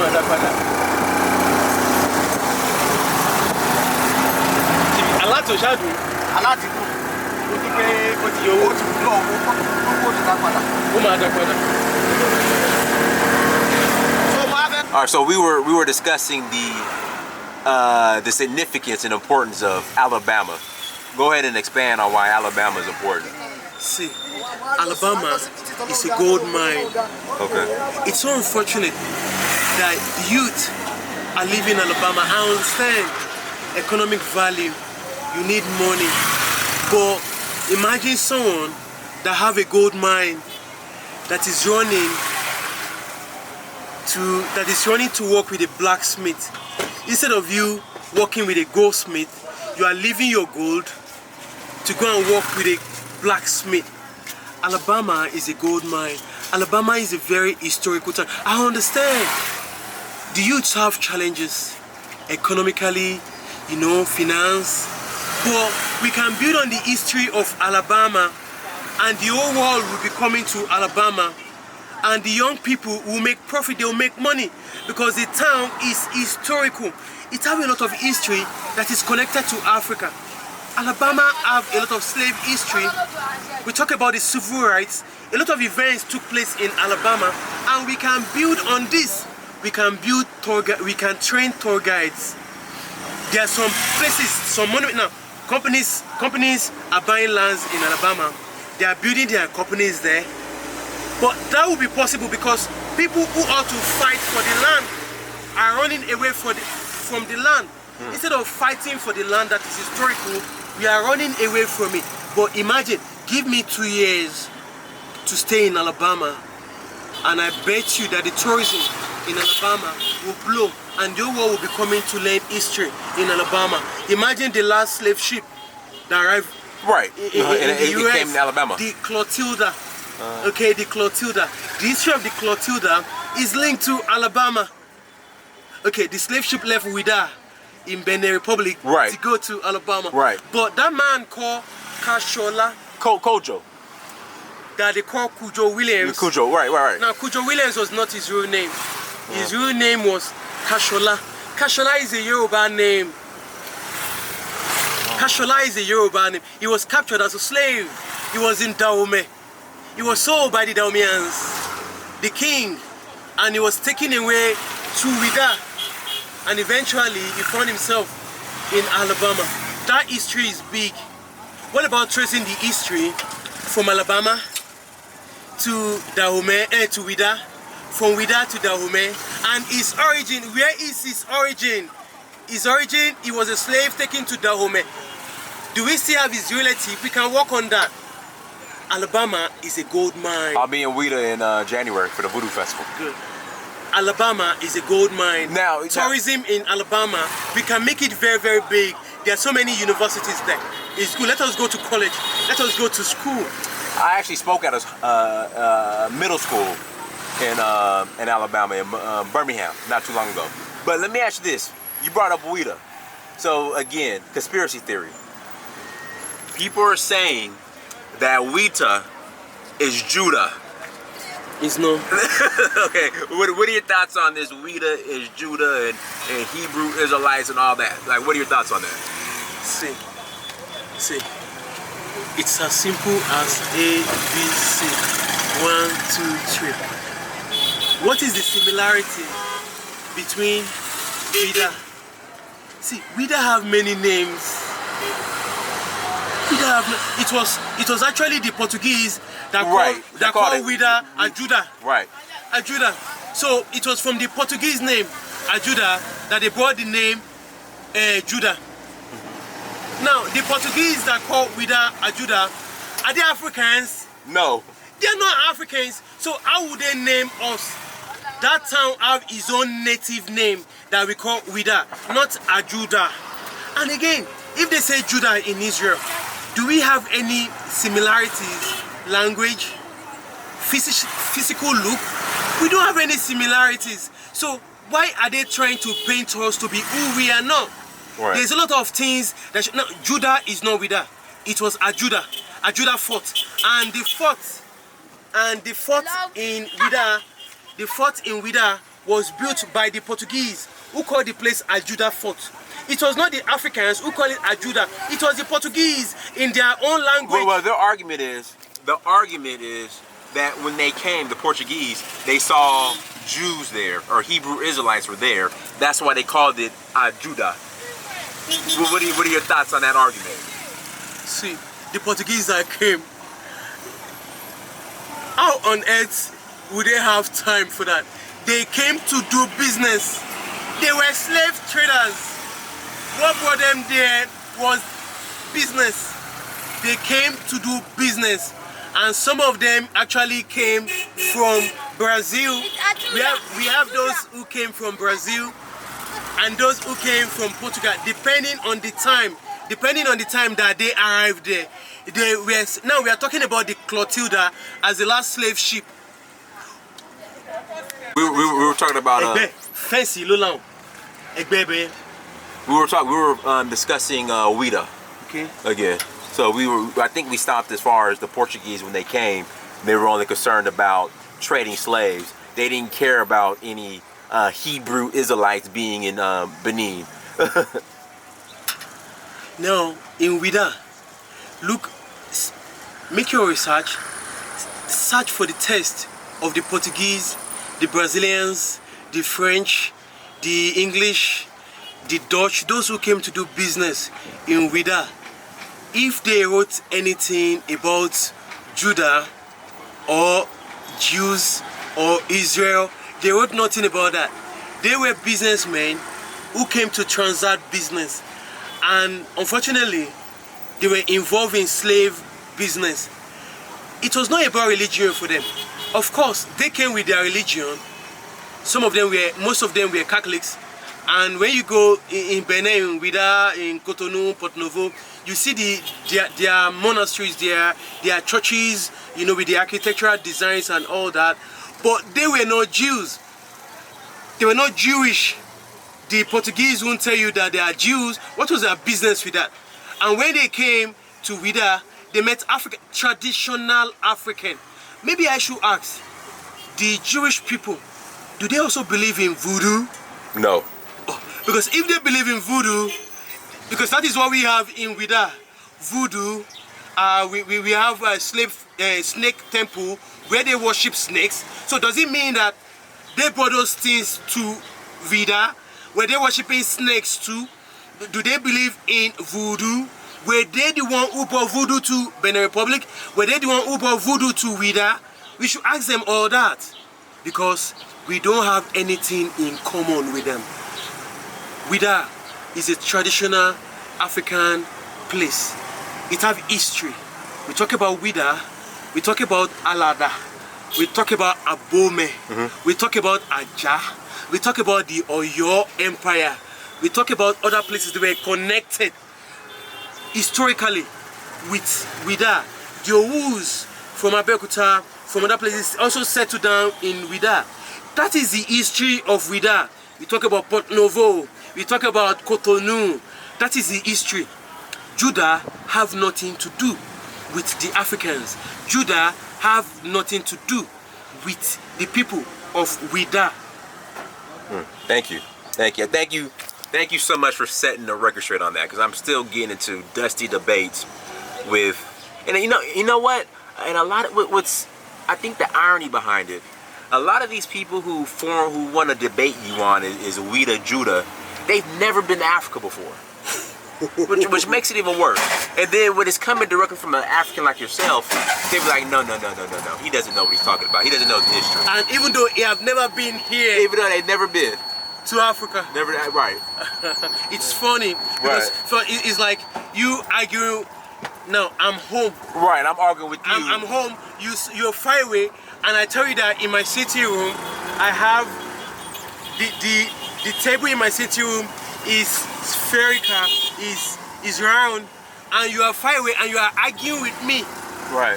All right, so we were discussing the significance and importance of Alabama. Go ahead and expand on why Alabama is important. See, Alabama is a gold mine. Okay. It's so unfortunate that the youth are leaving Alabama. I understand economic value, you need money, but imagine someone that have a gold mine that is running to work with a blacksmith. Instead of you working with a goldsmith, you are leaving your gold to go and work with a blacksmith. Alabama is a gold mine. Alabama is a very historical town. I understand the youths have challenges economically, you know, finance, but we can build on the history of Alabama, and the whole world will be coming to Alabama, and the young people will make profit, they will make money, because the town is historical. It has a lot of history that is connected to Africa. Alabama have a lot of slave history. We talk about the civil rights. A lot of events took place in Alabama, and we can build on this. We can build we can train tour guides. There are some places, some money now. Companies are buying lands in Alabama. They are building their companies there. But that will be possible because people who ought to fight for the land are running away from the land. Instead of fighting for the land that is historical, we are running away from it. But imagine, give me 2 years to stay in Alabama, and I bet you that the tourism in Alabama will blow, and the world will be coming to learn history in Alabama. Imagine the last slave ship that arrived in the US, came to Alabama. the Clotilda. Okay, the Clotilda. The history of the Clotilda is linked to Alabama. Okay, the slave ship left Ouidah in Benin Republic to go to Alabama. Right. But that man called Kashola. Kojo. That they call Cujo Williams. Cujo, right. Now, Cujo Williams was not his real name. His real name was Kashola. Kashola is a Yoruba name. Kashola is a Yoruba name. He was captured as a slave. He was in Dahomey. He was sold by the Dahomeans, the king, and he was taken away to Ouidah. And eventually, he found himself in Alabama. That history is big. What about tracing the history from Alabama to Dahomey, to Ouidah, from Ouidah to Dahomey, and his origin? Where is his origin? His origin, he was a slave taken to Dahomey. Do we still have his relative? We can work on that. Alabama is a gold mine. I'll be in Ouidah in January for the Voodoo Festival. Good. Alabama is a gold mine. Now, tourism in Alabama, we can make it very, very big. There are so many universities there. It's good. Let us go to college. Let us go to school. I actually spoke at a middle school in Alabama, in Birmingham, not too long ago. But let me ask you this. You brought up Ouidah. So again, conspiracy theory. People are saying that Ouidah is Judah. It's no. Okay, what are your thoughts on this? Ouidah is Judah and Hebrew Israelites and all that. Like, what are your thoughts on that? See, it's as simple as A, B, C. 1, 2, 3. What is the similarity between Ouidah? See, Ouidah have many names. It was actually the Portuguese that called Ouidah Ajuda. Right. Ajuda. So it was from the Portuguese name Ajuda that they brought the name Judah. Now the Portuguese that called Ouidah Ajuda, are they Africans? No. They are not Africans. So how would they name us? That town have its own native name that we call Ouidah, not Ajuda. And again, if they say Judah in Israel, do we have any similarities? Language, physical look? We don't have any similarities. So why are they trying to paint us to be who we are not? Right. There's a lot of things that Judah is not Ouidah. It was Ajuda. Ajuda fought, and the fort in Ouidah, was built by the Portuguese, who called the place Ajuda Fort. It was not the Africans who called it Ajuda. It was the Portuguese in their own language. Well, their argument is that when they came, the Portuguese, they saw Jews there, or Hebrew Israelites were there. That's why they called it Ajuda. Well, what are your thoughts on that argument? See, the Portuguese that came, how on earth would they have time for that? They came to do business. They were slave traders. What brought them there was business. They came to do business. And some of them actually came from Brazil. We have those who came from Brazil and those who came from Portugal, depending on the time that they arrived there. Now we are talking about the Clotilda as the last slave ship. We were talking about fancy Lolan. we were discussing Ouidah. Okay. Again. So I think we stopped as far as the Portuguese when they came. They were only concerned about trading slaves. They didn't care about any Hebrew Israelites being in Benin. Now, in Ouidah, look, make your research, search for the text of the Portuguese, the Brazilians, the French, the English, the Dutch, those who came to do business in Ouidah. If they wrote anything about Judah or Jews or Israel, they wrote nothing about that. They were businessmen who came to transact business, and unfortunately they were involved in slave business. It was not about religion for them. Of course, they came with their religion. Most of them were Catholics, and when you go in Benin, in Ouidah, in Cotonou, Porto Novo, you see their monasteries, their churches, you know, with the architectural designs and all that. But they were not Jews. They were not Jewish. The Portuguese won't tell you that they are Jews. What was their business with that? And when they came to Ouidah, they met traditional African. Maybe I should ask, the Jewish people, do they also believe in voodoo? No. Oh, because if they believe in voodoo, because that is what we have in Ouidah, voodoo. We have a snake temple where they worship snakes. So does it mean that they brought those things to Ouidah? Were they worshiping snakes too? Do they believe in voodoo? Were they the one who brought voodoo to Benin Republic? Were they the one who brought voodoo to Ouidah? We should ask them all that, because we don't have anything in common with them. Ouidah is a traditional African place. It has history. We talk about Ouidah, we talk about Alada, we talk about Abome, we talk about Aja, we talk about the Oyo Empire, we talk about other places that were connected historically with Ouidah. The Owus from Abeokuta, from other places, also settled down in Ouidah. That is the history of Ouidah. We talk about Porto Novo, we talk about Cotonou. That is the history. Judah have nothing to do with the Africans. Judah have nothing to do with the people of Ouidah. Thank you. Thank you so much for setting the record straight on that, because I'm still getting into dusty debates with, and you know what? And a lot of what's, I think the irony behind it, a lot of these people who want to debate you on is Ouidah, Judah, they've never been to Africa before. which makes it even worse. And then when it's coming directly from an African like yourself, they be like, no. He doesn't know what he's talking about. He doesn't know the history. And even though he have never been here, even though they've never been to Africa, never, right? It's funny because it's like you argue. No, I'm home. Right, I'm arguing with you. I'm home. You're far away, and I tell you that in my sitting room, I have the table in my sitting room is spherical, is round, and you are far away, and you are arguing with me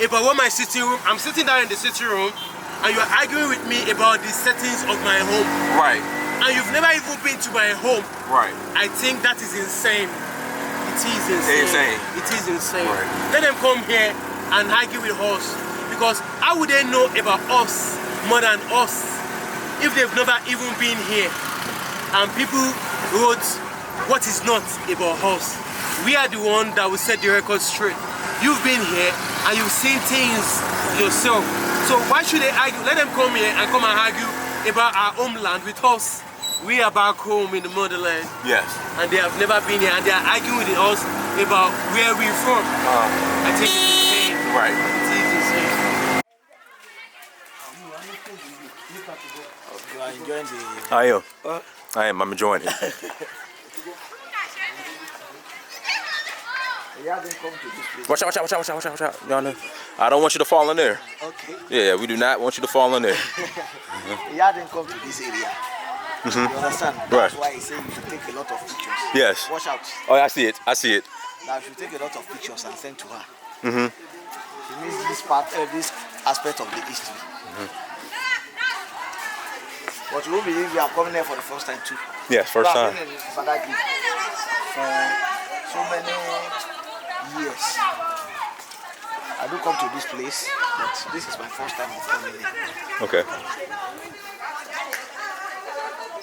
about what my sitting room. I'm sitting down in the sitting room, and you are arguing with me about the settings of my home. Right. And you've never even been to my home. Right. I think that is insane. It is insane. It is insane. Right. Let them come here and argue with us, because how would they know about us more than us? if they've never even been here, and people wrote what is not about us, we are the one that will set the record straight. You've been here and you've seen things yourself. So why should they argue? Let them come here and come and argue about our homeland with us. We are back home in the motherland. Yes. And they have never been here, and they are arguing with us about where we're from. I think it's insane. Right. It is insane. You are enjoying the... I am. I am. I'm enjoying it. You haven't come to this place. Watch out. Y'all know. I don't want you to fall in there. Okay. Yeah, we do not want you to fall in there. You haven't come to this area. You understand? That's why I say you should take a lot of pictures. Yes. Watch out. Oh, I see it. Now you should take a lot of pictures and send to her. She needs this part, this aspect of the history. But you won't believe we are coming here for the first time too. Yes, first time. I've been in Badagry for so many years. I do come to this place, but this is my first time of coming here. Okay.